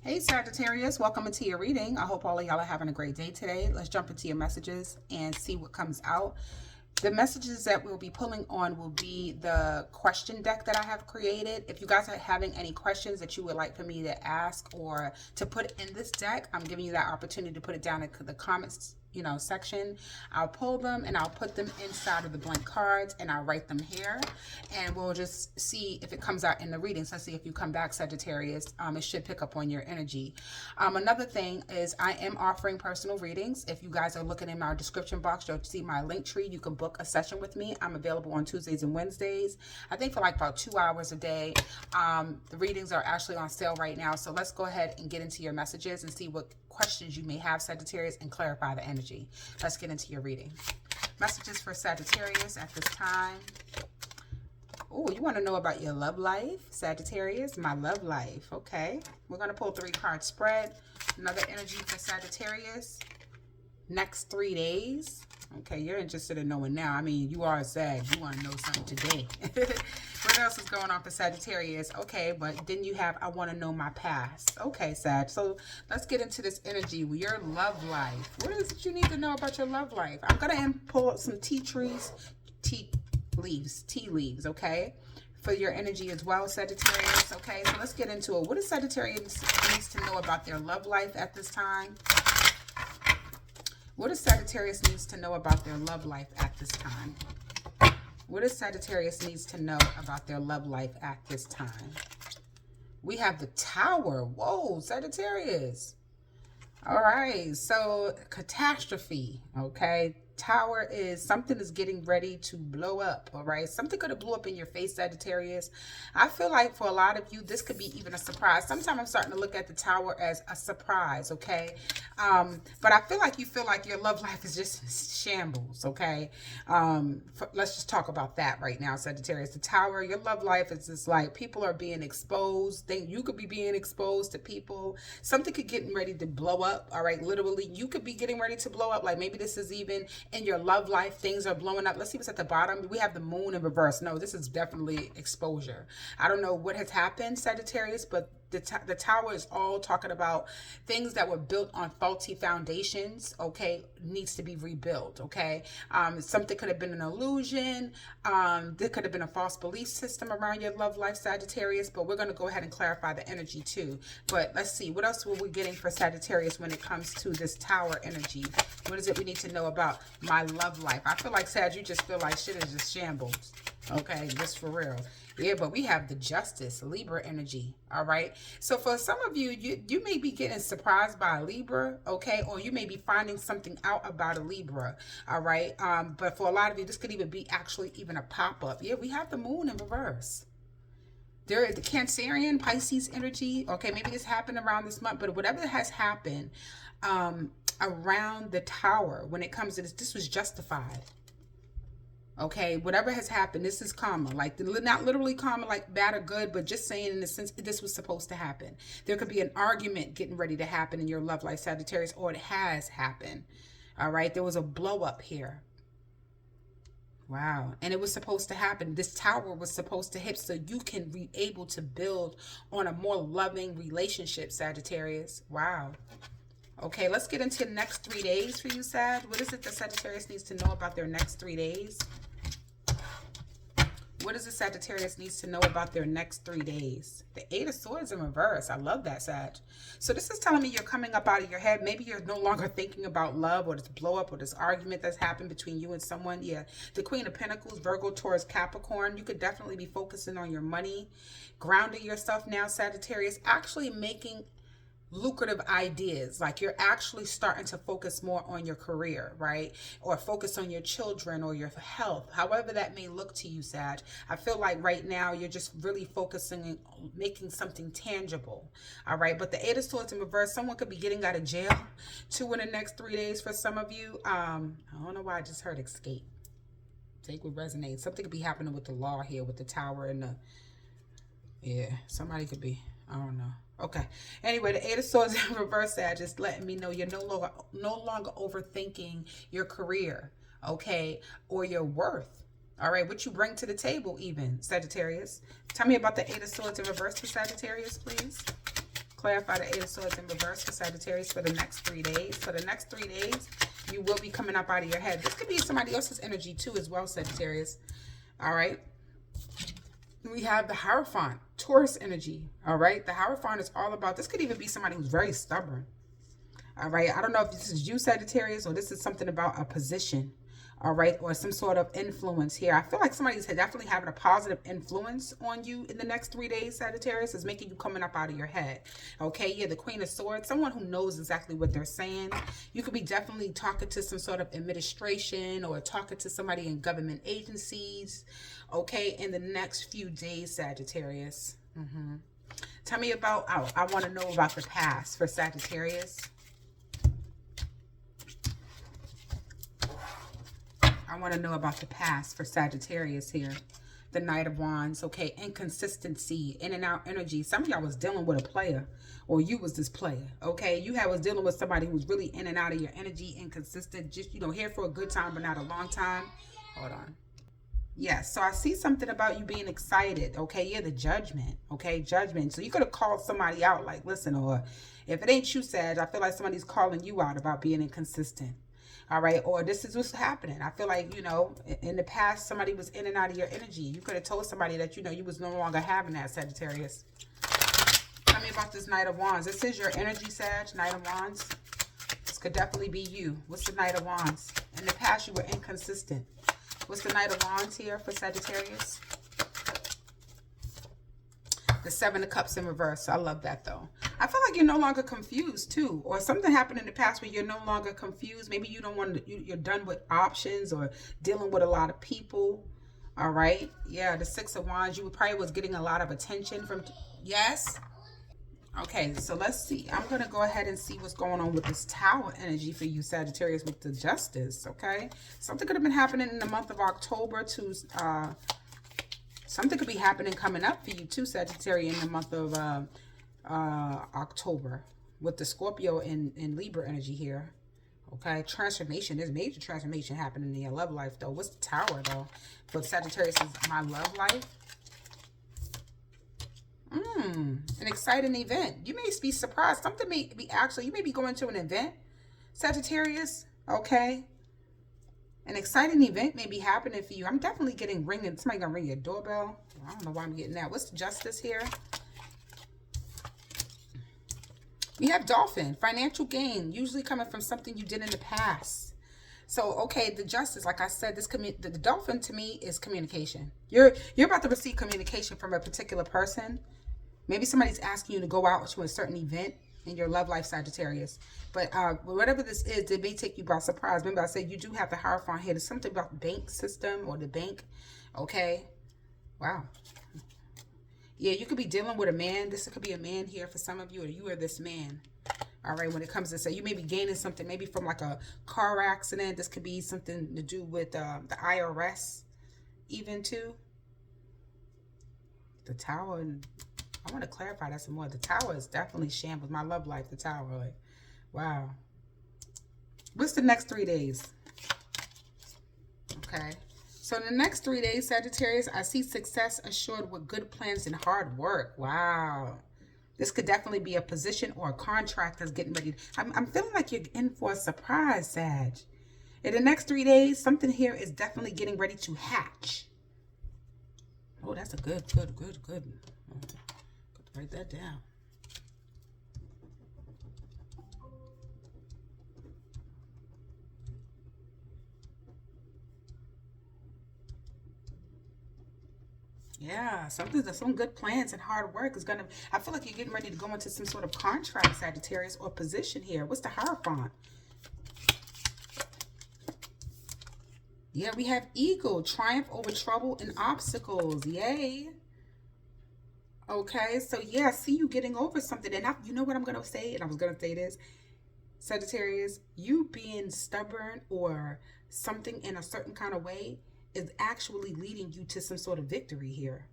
Hey Sagittarius, welcome into your reading. I hope all of y'all are having a great day today. Let's jump into your messages and see what comes out. The messages that we'll be pulling on will be the question deck that I have created. If you guys are having any questions that you would like for me to ask or to put in this deck, I'm giving you that opportunity to put it down in the comments section. I'll pull them and I'll put them inside of the blank cards and I'll write them here, and we'll just see if it comes out in the readings. Let's see if you come back, Sagittarius. It should pick up on your energy. Another thing is I am offering personal readings. If you guys are looking in my description box, you'll see my link tree. You can book a session with me. I'm available on Tuesdays and Wednesdays, I think for like about 2 hours a day. The readings are actually on sale right now, so let's go ahead and get into your messages and see what questions you may have, Sagittarius, and clarify the energy. Let's get into your reading. Messages for Sagittarius at this time. Oh, you want to know about your love life, Sagittarius? My love life. Okay. We're going to pull 3-card spread. Another energy for Sagittarius. Next 3 days. Okay, you're interested in knowing now. I mean, you are a Sag. You want to know something today. What else is going on for Sagittarius? Okay, but then you have, I want to know my past. Okay, Sag. So let's get into this energy. Your love life. What is it you need to know about your love life? I'm going to pull up some tea leaves, okay? For your energy as well, Sagittarius. Okay, so let's get into it. What does Sagittarius needs to know about their love life at this time? What does Sagittarius needs to know about their love life at this time? What does Sagittarius needs to know about their love life at this time? We have the Tower. Whoa, Sagittarius. All right, so catastrophe, okay? Tower is something is getting ready to blow up, all right? Something could have blew up in your face, Sagittarius. I feel like for a lot of you, this could be even a surprise. Sometimes I'm starting to look at the Tower as a surprise, okay? But I feel like you feel like your love life is just in shambles, okay? Let's just talk about that right now, Sagittarius. The Tower, your love life is just like people are being exposed. You could be being exposed to people. Something could get ready to blow up, all right? Literally, you could be getting ready to blow up. Like maybe this is even in your love life, things are blowing up. Let's see what's at the bottom. We have the Moon in reverse. No, this is definitely exposure. I don't know what has happened, Sagittarius, but the Tower is all talking about things that were built on faulty foundations, okay, needs to be rebuilt, okay? Something could have been an illusion. There could have been a false belief system around your love life, Sagittarius, but we're going to go ahead and clarify the energy too. But let's see, what else were we getting for Sagittarius when it comes to this Tower energy? What is it we need to know about my love life? I feel like, Sag, you just feel like shit is just shambles, okay, just for real. Yeah, but we have the Justice, Libra energy, all right? So for some of you, you may be getting surprised by a Libra, okay? Or you may be finding something out about a Libra, all right? But for a lot of you, this could even be actually even a pop-up. Yeah, we have the Moon in reverse. There is the Cancerian, Pisces energy. Okay, maybe this happened around this month, but whatever has happened around the Tower when it comes to this was justified. Okay, whatever has happened, this is karma. Like, not literally karma like bad or good, but just saying in the sense this was supposed to happen. There could be an argument getting ready to happen in your love life, Sagittarius, or it has happened. All right, there was a blow up here. Wow, and it was supposed to happen. This Tower was supposed to hit so you can be able to build on a more loving relationship, Sagittarius. Wow. Okay, let's get into the next 3 days for you, Sag. What is it that Sagittarius needs to know about their next 3 days? What is the Sagittarius needs to know about their next 3 days? The 8 of Swords in reverse. I love that, Sag. So this is telling me you're coming up out of your head. Maybe you're no longer thinking about love or this blow up or this argument that's happened between you and someone. Yeah, the Queen of Pentacles, Virgo, Taurus, Capricorn. You could definitely be focusing on your money, grounding yourself now, Sagittarius. Actually making lucrative ideas, like you're actually starting to focus more on your career, right? Or focus on your children or your health, however that may look to you, Sag. I feel like right now you're just really focusing on making something tangible, all right? But the 8 of Swords in reverse, someone could be getting out of jail too in the next 3 days for some of you. I don't know why I just heard escape. Take what resonates. Something could be happening with the law here with the Tower and the, yeah, somebody could be, I don't know. Okay. Anyway, the 8 of Swords in reverse, Sag, just letting me know you're no longer overthinking your career, okay, or your worth. All right, what you bring to the table, even, Sagittarius. Tell me about the 8 of Swords in reverse to Sagittarius, please. clarify the Eight of Swords in reverse for Sagittarius for the next 3 days. For the next 3 days, you will be coming up out of your head. This could be somebody else's energy too as well, Sagittarius. All right. We have the Hierophant, Taurus energy. All right. The Hierophant is all about, this could even be somebody who's very stubborn. All right. I don't know if this is you, Sagittarius, or this is something about a position. All right, or some sort of influence here. I feel like somebody's definitely having a positive influence on you in the next 3 days, Sagittarius, is making you coming up out of your head. Okay, yeah, the Queen of Swords, someone who knows exactly what they're saying. You could be definitely talking to some sort of administration or talking to somebody in government agencies, okay, in the next few days, Sagittarius. Tell me about, I want to know about the past for Sagittarius. I want to know about the past for Sagittarius here. The Knight of Wands. Okay, inconsistency, in and out energy. Some of y'all was dealing with a player, or you was this player. Okay, you was dealing with somebody who was really in and out of your energy, inconsistent, just, you know, here for a good time, but not a long time. Hold on. Yes, so I see something about you being excited. Okay, yeah, the Judgment. Okay, Judgment. So you could have called somebody out, like, listen, or if it ain't you, Sag, I feel like somebody's calling you out about being inconsistent. All right, or this is what's happening. I feel like, you know, in the past, somebody was in and out of your energy. You could have told somebody that, you know, you was no longer having that, Sagittarius. Tell me about this Knight of Wands. This is your energy, Sag, Knight of Wands. This could definitely be you. What's the Knight of Wands? In the past, you were inconsistent. What's the Knight of Wands here for Sagittarius? The Seven of Cups in reverse. I love that, though. I feel like you're no longer confused, too. Or something happened in the past where you're no longer confused. Maybe you don't want to, you're done with options or dealing with a lot of people. All right. Yeah, the Six of Wands. You probably was getting a lot of attention from, yes. Okay, so let's see. I'm going to go ahead and see what's going on with this Tower energy for you, Sagittarius, with the Justice, okay? Something could have been happening in the month of October to... something could be happening coming up for you too, Sagittarius, in the month of October with the Scorpio and Libra energy here. Okay, transformation. There's major transformation happening in your love life, though. What's the Tower, though? For Sagittarius is my love life. An exciting event. You may be surprised. Something may be actually, you may be going to an event, Sagittarius. Okay. An exciting event may be happening for you. I'm definitely getting ringing. Somebody gonna ring your doorbell. I don't know why I'm getting that. What's the Justice here? We have Dolphin. Financial gain. Usually coming from something you did in the past. So, okay, the Justice, like I said, the Dolphin to me is communication. You're about to receive communication from a particular person. Maybe somebody's asking you to go out to a certain event in your love life, Sagittarius. But whatever this is, it may take you by surprise. Remember, I said you do have the Hierophant here. There's something about the bank system or the bank. Okay. Wow. Yeah, you could be dealing with a man. This could be a man here for some of you, or you are this man. All right, when it comes to, say, you may be gaining something, maybe from like a car accident. This could be something to do with the IRS, even too. The Tower, and I want to clarify that some more. The Tower is definitely shambles. My love life, the Tower, like, wow. What's the next 3 days? Okay. So in the next 3 days, Sagittarius, I see success assured with good plans and hard work. Wow. This could definitely be a position or a contract that's getting ready. I'm feeling like you're in for a surprise, Sag. In the next 3 days, something here is definitely getting ready to hatch. Oh, that's a good. Write that down. Yeah, some good plans and hard work is gonna. I feel like you're getting ready to go into some sort of contract, Sagittarius, or position here. What's the Hierophant? Yeah, we have Eagle, triumph over trouble and obstacles. Yay. Okay, so yeah, I see you getting over something. And you know what I'm gonna say? And I was gonna say this, Sagittarius, you being stubborn or something in a certain kind of way is actually leading you to some sort of victory here.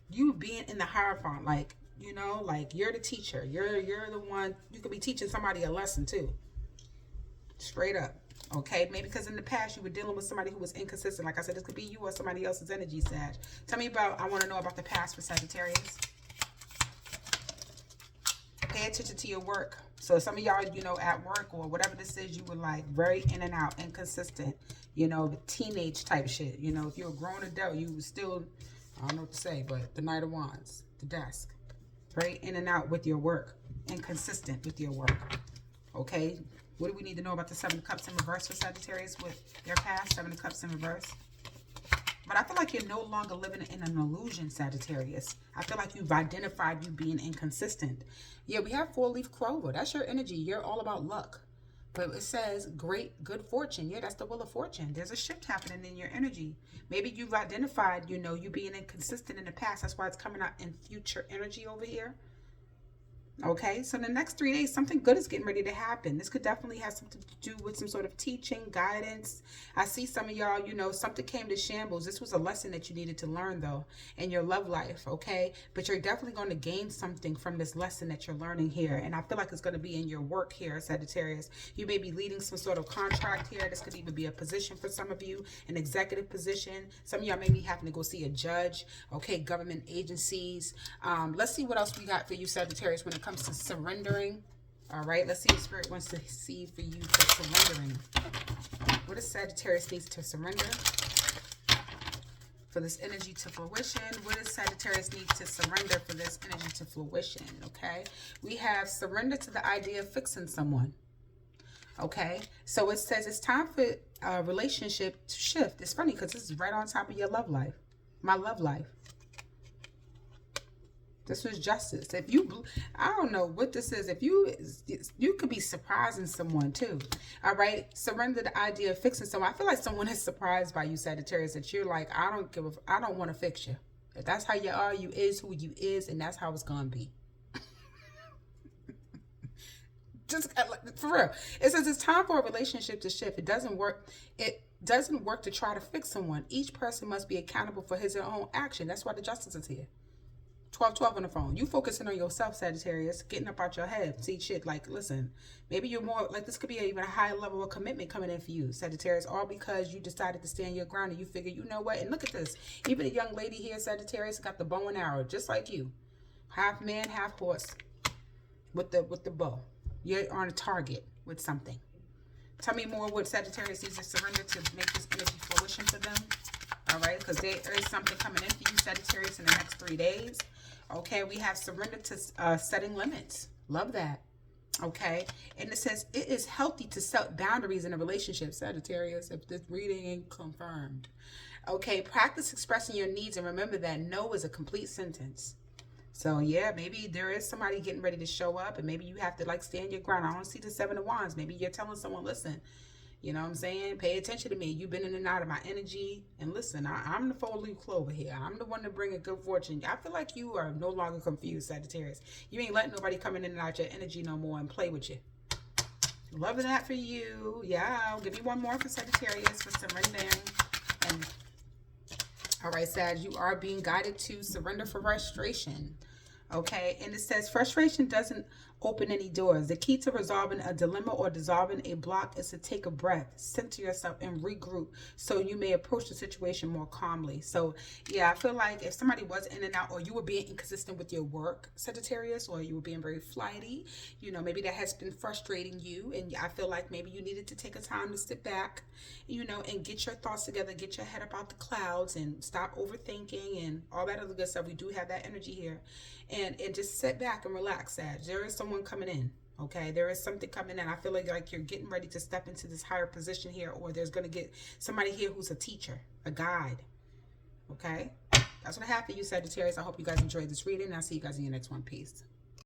You being in the Hierophant, like, you know, like you're the teacher. You're the one. You could be teaching somebody a lesson too. Straight up. Okay, maybe because in the past you were dealing with somebody who was inconsistent. Like I said, this could be you or somebody else's energy, Sag. Tell me about, I want to know about the past for Sagittarius. pay attention to your work. So some of y'all, you know, at work or whatever this is, you were like very in and out, inconsistent, you know, teenage type shit. You know, if you're a grown adult, you still, I don't know what to say, but the Knight of Wands, the desk. Very in and out with your work, inconsistent with your work. Okay, what do we need to know about the Seven of Cups in reverse for Sagittarius with their past? Seven of Cups in reverse. But I feel like you're no longer living in an illusion, Sagittarius. I feel like you've identified you being inconsistent. Yeah, we have four-leaf clover. That's your energy. You're all about luck. But it says great, good fortune. Yeah, that's the Wheel of Fortune. There's a shift happening in your energy. Maybe you've identified, you know, you being inconsistent in the past. That's why it's coming out in future energy over here. Okay, so in the next 3 days, something good is getting ready to happen. This could definitely have something to do with some sort of teaching, guidance. I see some of y'all, you know, something came to shambles. This was a lesson that you needed to learn, though, in your love life, okay? But you're definitely going to gain something from this lesson that you're learning here. And I feel like it's going to be in your work here, Sagittarius. You may be leading some sort of contract here. This could even be a position for some of you, an executive position. Some of y'all may be having to go see a judge, okay, government agencies. Let's see what else we got for you, Sagittarius, when it comes to surrendering. All right, let's see what Spirit wants to see for you for surrendering. What does Sagittarius needs to surrender for this energy to fruition? What does Sagittarius need to surrender for this energy to fruition? Okay, we have surrender to the idea of fixing someone. Okay, so it says it's time for a relationship to shift. It's funny because this is right on top of your love life, my love life. This was justice. If you, I don't know what this is. If you could be surprising someone too. All right. Surrender the idea of fixing someone. I feel like someone is surprised by you, Sagittarius, that you're like, I don't want to fix you. If that's how you are, you is who you is, and that's how it's going to be. Just for real. It says it's time for a relationship to shift. It doesn't work. It doesn't work to try to fix someone. Each person must be accountable for his or her own action. That's why the justice is here. 1212 on the phone. You focusing on yourself, Sagittarius, getting up out your head. See shit like, listen, maybe you're more like, this could be even a high level of commitment coming in for you, Sagittarius, all because you decided to stand your ground and you figure, you know what? And look at this. Even a young lady here, Sagittarius, got the bow and arrow, just like you. Half man, half horse with the bow. You're on a target with something. Tell me more what Sagittarius needs to surrender to make this energy fruition for them. All right, because there is something coming in for you, Sagittarius, in the next 3 days. Okay, we have surrender to setting limits. Love that. Okay, and it says it is healthy to set boundaries in a relationship, Sagittarius, if this reading ain't confirmed. Okay, practice expressing your needs and remember that no is a complete sentence. So yeah, maybe there is somebody getting ready to show up and maybe you have to like stand your ground. I don't see the Seven of Wands. Maybe you're telling someone, listen, you know what I'm saying? Pay attention to me. You've been in and out of my energy. And listen, I'm the four-leaf clover here. I'm the one to bring a good fortune. I feel like you are no longer confused, Sagittarius. You ain't letting nobody come in and out your energy no more and play with you. Loving that for you. Yeah, give me one more for Sagittarius for surrendering. And all right, Sag, you are being guided to surrender for frustration. Okay, and it says frustration doesn't open any doors. The key to resolving a dilemma or dissolving a block is to take a breath, center yourself, and regroup so you may approach the situation more calmly. So yeah, I feel like if somebody was in and out, or you were being inconsistent with your work, Sagittarius, or you were being very flighty, you know, maybe that has been frustrating you, and I feel like maybe you needed to take a time to sit back, you know, and get your thoughts together, get your head up out the clouds, and stop overthinking and all that other good stuff. We do have that energy here. And just sit back and relax, Sag. There is someone coming in, okay? There is something coming in. I feel like you're getting ready to step into this higher position here, or there's going to get somebody here who's a teacher, a guide, okay? That's what I have for you, Sagittarius. I hope you guys enjoyed this reading. I'll see you guys in your next one. Peace.